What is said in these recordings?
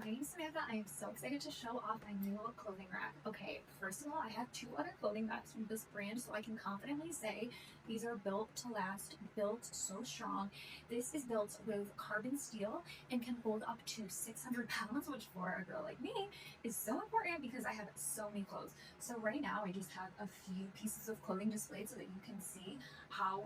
My name is Samantha. I am so excited to show off my new clothing rack. Okay, first of all, I have 2 other clothing racks from this brand, so I can confidently say these are built to last, built so strong. This is built with carbon steel and can hold up to 600 pounds, which for a girl like me is so important because I have so many clothes. So right now I just have a few pieces of clothing displayed so that you can see how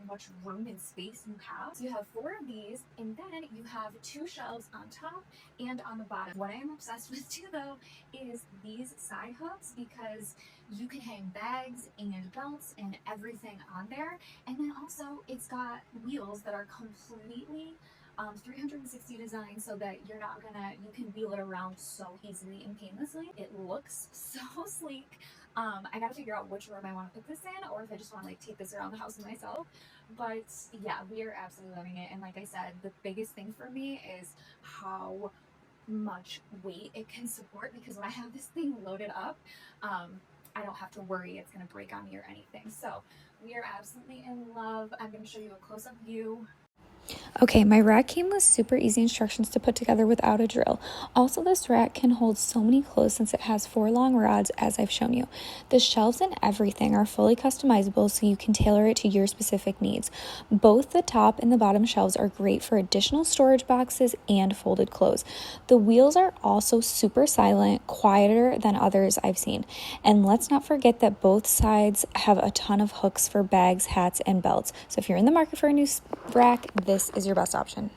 much room and space you have. So you have 4 of these, and then you have 2 shelves on top and on the bottom. What I am obsessed with too though is these side hooks, because you can hang bags and belts and everything on there. And then also it's got wheels that are completely 360 design, so that you can wheel it around so easily and painlessly. It looks so sleek. I gotta figure out which room I want to put this in, or if I just want to like take this around the house myself. But yeah, we are absolutely loving it. And like I said, the biggest thing for me is how much weight it can support, because when I have this thing loaded up, I don't have to worry it's going to break on me or anything. So we are absolutely in love. I'm going to show you a close-up view. Okay, my rack came with super easy instructions to put together without a drill. Also, this rack can hold so many clothes since it has 4 long rods, as I've shown you. The shelves and everything are fully customizable, so you can tailor it to your specific needs. Both the top and the bottom shelves are great for additional storage boxes and folded clothes. The wheels are also super silent, quieter than others I've seen. And let's not forget that both sides have a ton of hooks for bags, hats, and belts. So if you're in the market for a new rack, this is your best option.